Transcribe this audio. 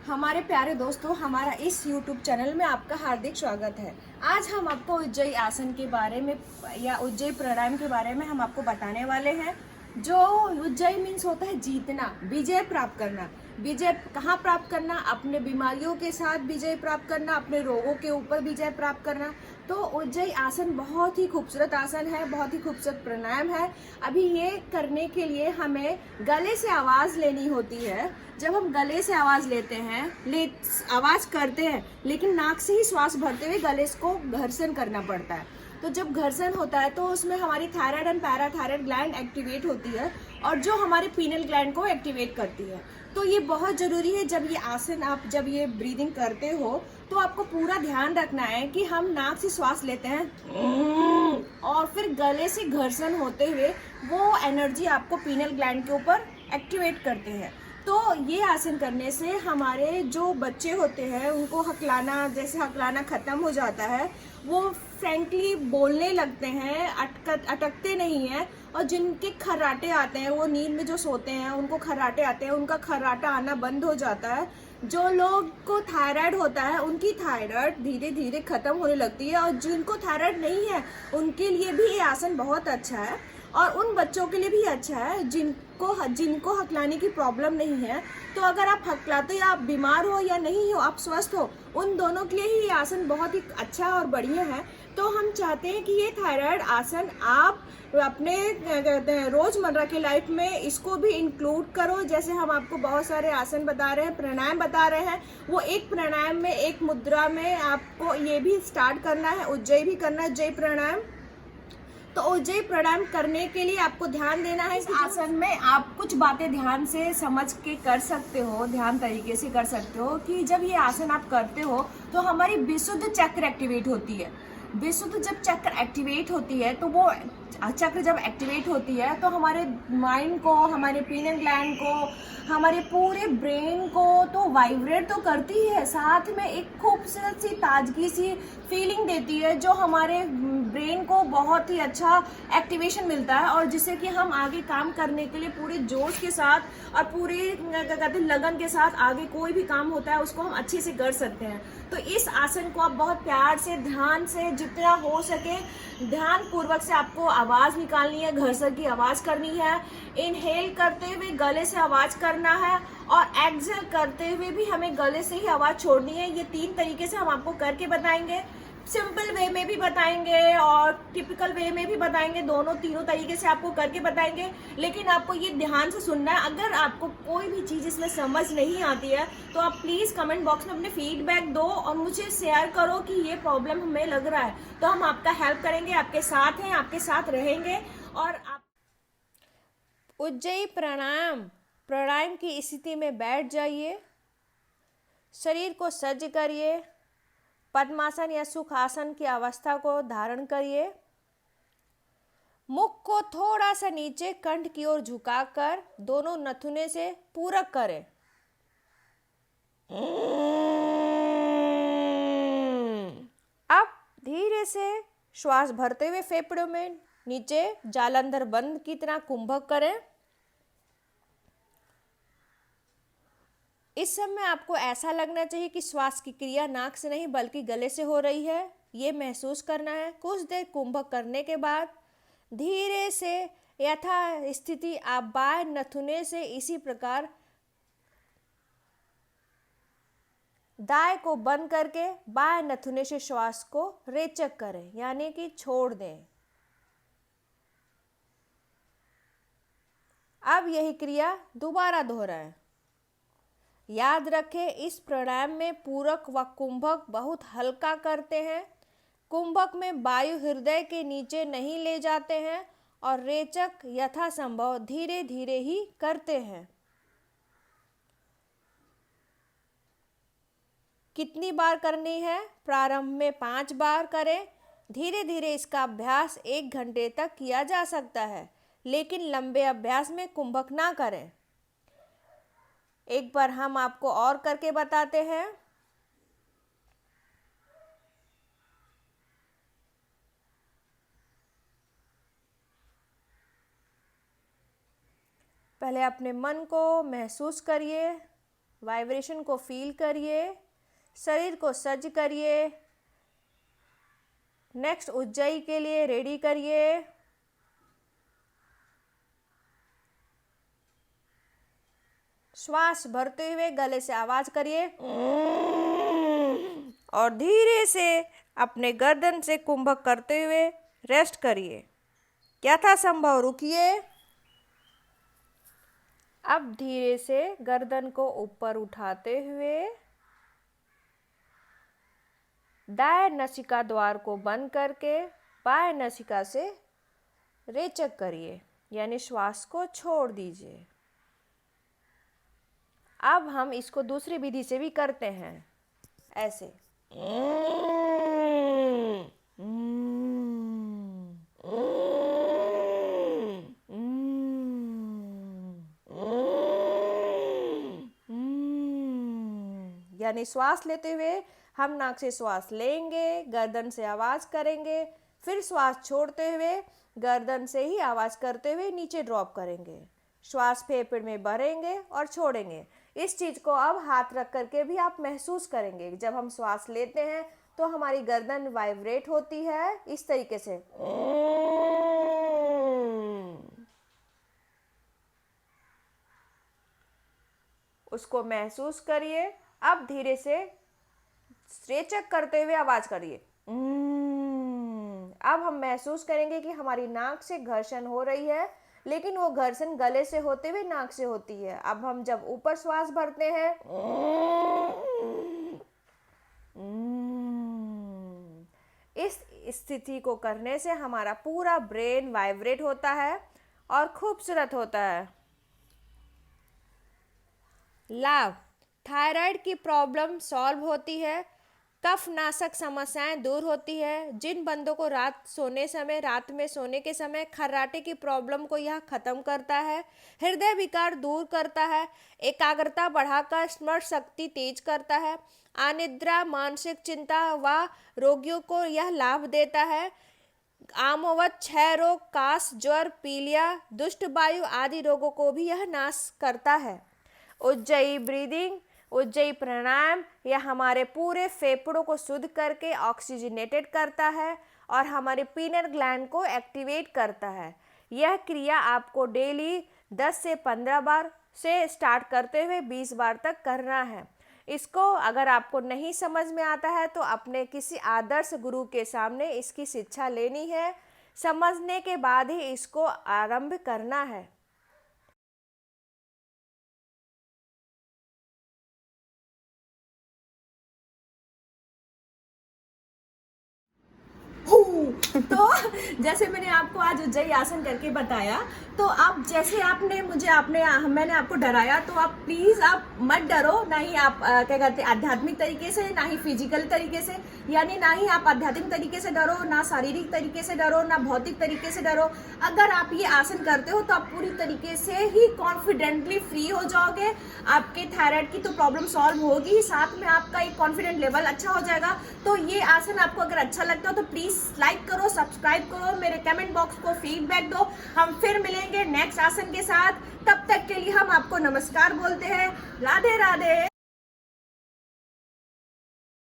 हमारे प्यारे दोस्तों, हमारा इस YouTube चैनल में आपका हार्दिक स्वागत है। आज हम आपको उज्जयी आसन के बारे में या उज्जयी प्राणायाम के बारे में हम आपको बताने वाले हैं। जो उज्जयी मीन्स होता है जीतना, विजय प्राप्त करना। विजय कहाँ प्राप्त करना? अपने बीमारियों के साथ विजय प्राप्त करना, अपने रोगों के ऊपर विजय प्राप्त करना। तो उज्जयी आसन बहुत ही खूबसूरत आसन है, बहुत ही खूबसूरत प्राणायाम है। अभी ये करने के लिए हमें गले से आवाज़ लेनी होती है। जब हम गले से आवाज़ लेते हैं, आवाज़ करते हैं, लेकिन नाक से ही श्वास भरते हुए गले को घर्षण करना पड़ता है। तो जब घर्षण होता है तो उसमें हमारी thyroid and parathyroid gland activate होती है और जो हमारे पीनल ग्लैंड को एक्टिवेट करती है। तो ये बहुत ज़रूरी है। जब ये आसन आप जब ये ब्रीदिंग करते हो तो आपको पूरा ध्यान रखना है कि हम नाक से श्वास लेते हैं और फिर गले से घर्षण होते हुए वो एनर्जी आपको पीनल ग्लैंड के ऊपर एक्टिवेट करते हैं। तो ये आसन करने से हमारे जो बच्चे होते हैं उनको हकलाना, जैसे हकलाना ख़त्म हो जाता है, वो फ्रेंकली बोलने लगते हैं, अटकते नहीं हैं। और जिनके खर्राटे आते हैं, वो नींद में जो सोते हैं उनको खर्राटे आते हैं, उनका खर्राटा आना बंद हो जाता है। जो लोग को थायराइड होता है उनकी थायराइड धीरे धीरे ख़त्म होने लगती है, और जिनको थायराइड नहीं है उनके लिए भी ये आसन बहुत अच्छा है। और उन बच्चों के लिए भी अच्छा है जिनको हकलाने की प्रॉब्लम नहीं है। तो अगर आप हकलाते या आप बीमार हो या नहीं हो, आप स्वस्थ हो, उन दोनों के लिए ही ये आसन बहुत ही अच्छा और बढ़िया है। तो हम चाहते हैं कि ये थायराइड आसन आप अपने कहते हैं रोज़मर्रा के लाइफ में इसको भी इंक्लूड करो। जैसे हम आपको बहुत सारे आसन बता रहे हैं, प्राणायाम बता रहे हैं, वो एक प्राणायाम में, एक मुद्रा में आपको ये भी स्टार्ट करना है, उज्जयी भी करना है, उज्जयी प्राणायाम। तो उज्जयी प्राणायाम करने के लिए आपको ध्यान देना है। इस आसन में आप कुछ बातें ध्यान से समझ के कर सकते हो, ध्यान तरीके से कर सकते हो कि जब ये आसन आप करते हो तो हमारी विशुद्ध चक्र एक्टिवेट होती है। विशुद्ध जब चक्र एक्टिवेट होती है तो वो चक्र जब एक्टिवेट होती है तो हमारे माइंड को, हमारे पीनल ग्लैंड को, हमारे पूरे ब्रेन को तो वाइब्रेट तो करती है, साथ में एक खूबसूरत सी ताजगी सी फीलिंग देती है, जो हमारे ब्रेन को बहुत ही अच्छा एक्टिवेशन मिलता है, और जिससे कि हम आगे काम करने के लिए पूरे जोश के साथ और पूरे कहते हैं लगन के साथ आगे कोई भी काम होता है उसको हम अच्छे से कर सकते हैं। तो इस आसन को आप बहुत प्यार से, ध्यान से, जितना हो सके ध्यान पूर्वक से आपको आवाज़ निकालनी है, घर्षण की आवाज़ करनी है। इनहेल करते हुए गले से आवाज़ करना है और एक्सहेल करते हुए भी हमें गले से ही आवाज़ छोड़नी है। ये 3 तरीके से हम आपको करके बताएंगे। सिंपल वे में भी बताएंगे और टिपिकल वे में भी बताएंगे, दोनों तीनों तरीके से आपको करके बताएंगे। लेकिन आपको ये ध्यान से सुनना है। अगर आपको कोई भी चीज़ इसमें समझ नहीं आती है तो आप प्लीज़ कमेंट बॉक्स में अपने फीडबैक दो और मुझे शेयर करो कि ये प्रॉब्लम हमें लग रहा है, तो हम आपका हेल्प करेंगे, आपके साथ हैं, आपके साथ रहेंगे। और आप उज्जयी प्राणायाम की स्थिति में बैठ जाइए, शरीर को सज्ज करिए, पद्मासन या सुखासन की अवस्था को धारण करिए। मुख को थोड़ा सा नीचे कंठ की ओर झुकाकर दोनों नथुने से पूरक करें। अब धीरे से श्वास भरते हुए फेफड़ों में नीचे जालंधर बंद की तरह कुंभक करें। इस समय आपको ऐसा लगना चाहिए कि श्वास की क्रिया नाक से नहीं बल्कि गले से हो रही है, ये महसूस करना है। कुछ देर कुंभक करने के बाद धीरे से यथा स्थिति आप बाएं नथुने से इसी प्रकार दाएं को बंद करके बाएं नथुने से श्वास को रेचक करें, यानी कि छोड़ दें। अब यही क्रिया दोबारा दोहराएं। याद रखें, इस प्राणायाम में पूरक व कुंभक बहुत हल्का करते हैं। कुंभक में वायु हृदय के नीचे नहीं ले जाते हैं और रेचक यथासंभव धीरे धीरे ही करते हैं। कितनी बार करनी है? प्रारंभ में 5 बार करें। धीरे धीरे इसका अभ्यास 1 घंटे तक किया जा सकता है, लेकिन लंबे अभ्यास में कुंभक ना करें। एक बार हम आपको और करके बताते हैं। पहले अपने मन को महसूस करिए, वाइब्रेशन को फील करिए, शरीर को सज्ज करिए। नेक्स्ट उज्जयी के लिए रेडी करिए। श्वास भरते हुए गले से आवाज करिए और धीरे से अपने गर्दन से कुंभक करते हुए रेस्ट करिए। यथासंभव रुकिए। अब धीरे से गर्दन को ऊपर उठाते हुए दाएं नासिका द्वार को बंद करके बाएं नासिका से रेचक करिए, यानी श्वास को छोड़ दीजिए। अब हम इसको दूसरी विधि से भी करते हैं, ऐसे। यानी श्वास लेते हुए हम नाक से श्वास लेंगे, गर्दन से आवाज करेंगे, फिर श्वास छोड़ते हुए गर्दन से ही आवाज करते हुए नीचे ड्रॉप करेंगे। श्वास फेफड़े में भरेंगे और छोड़ेंगे। इस चीज को अब हाथ रख करके भी आप महसूस करेंगे। जब हम श्वास लेते हैं तो हमारी गर्दन वाइब्रेट होती है इस तरीके से। उसको महसूस करिए। अब धीरे से रेचक करते हुए आवाज करिए। अब हम महसूस करेंगे कि हमारी नाक से घर्षण हो रही है, लेकिन वो घर्षण गले से होते हुए नाक से होती है। अब हम जब ऊपर श्वास भरते हैं, इस स्थिति को करने से हमारा पूरा ब्रेन वाइब्रेट होता है और खूबसूरत होता है। लाभ: थायराइड की प्रॉब्लम सॉल्व होती है, कफ नाशक समस्याएं दूर होती है। जिन बंदों को रात में सोने के समय खर्राटे की प्रॉब्लम को यह खत्म करता है, हृदय विकार दूर करता है, एकाग्रता बढ़ाकर स्मरण शक्ति तेज करता है, अनिद्रा, मानसिक चिंता व रोगियों को यह लाभ देता है। आमवत, क्षय रोग, काश, ज्वर, पीलिया, दुष्ट वायु आदि रोगों को भी यह नाश करता है। उज्जयी ब्रीदिंग, उज्जयी प्राणायाम यह हमारे पूरे फेफड़ों को शुद्ध करके ऑक्सीजनेटेड करता है और हमारे पीनल ग्लैंड को एक्टिवेट करता है। यह क्रिया आपको डेली 10 से 15 बार से स्टार्ट करते हुए 20 बार तक करना है। इसको अगर आपको नहीं समझ में आता है तो अपने किसी आदर्श गुरु के सामने इसकी शिक्षा लेनी है। समझने के बाद ही इसको आरंभ करना है। तो जैसे मैंने आपको आज उज्जयी आसन करके बताया, तो आप जैसे मैंने आपको डराया, तो आप प्लीज आप मत डरो। ना ही आप क्या कहते हैं आध्यात्मिक तरीके से, ना ही फिजिकल तरीके से, यानी ना ही आप आध्यात्मिक तरीके से डरो, ना शारीरिक तरीके से डरो, ना भौतिक तरीके से डरो। अगर आप ये आसन करते हो तो आप पूरी तरीके से ही कॉन्फिडेंटली फ्री हो जाओगे। आपके थायराइड की तो प्रॉब्लम सॉल्व होगी, साथ में आपका एक कॉन्फिडेंट लेवल अच्छा हो जाएगा। तो ये आसन आपको अगर अच्छा लगता हो तो प्लीज लाइक करो, सब्सक्राइब करो, मेरे कमेंट बॉक्स को फीडबैक दो। हम फिर मिलेंगे नेक्स्ट आसन के साथ। तब तक के लिए हम आपको नमस्कार बोलते हैं। राधे राधे।